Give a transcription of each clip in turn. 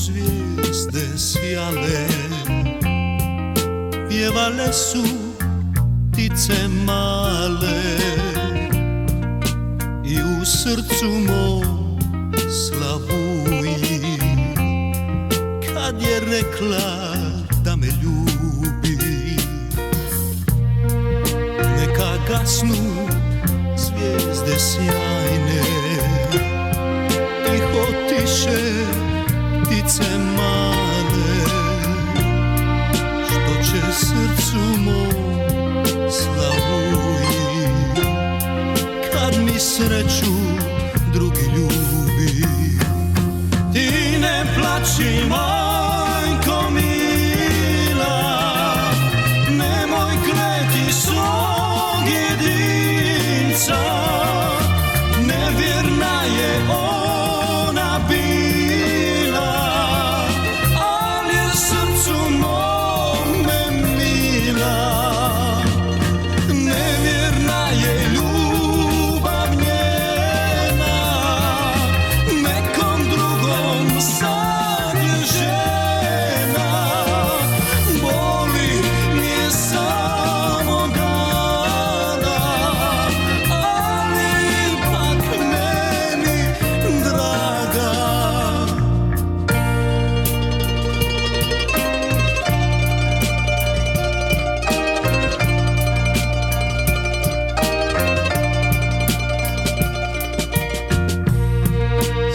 zvijezde sjale, pjevale su ptice male i u srcu mom slavuji kad je rekla da me ljubi. Neka gasnu zvijezde sjajne, tiho tiše ptice male, što će srcu mom slavuji kad mi sreću drugi ljubi. Ti ne plaći, majko mila, nemoj kleti svog jedinca, nevjerna je ona bila, ali je srcu mome mila. Nevjerna je ljubav njena, nekom drugom sad je žena. Boli mi je samo dana, ali ipak meni draga.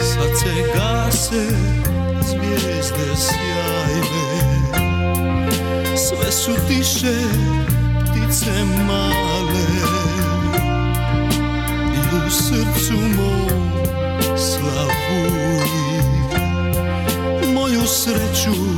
Sad se gase zvijezde sjajne, sve su tiše ptice male i u srcu mom slavuji moju sreću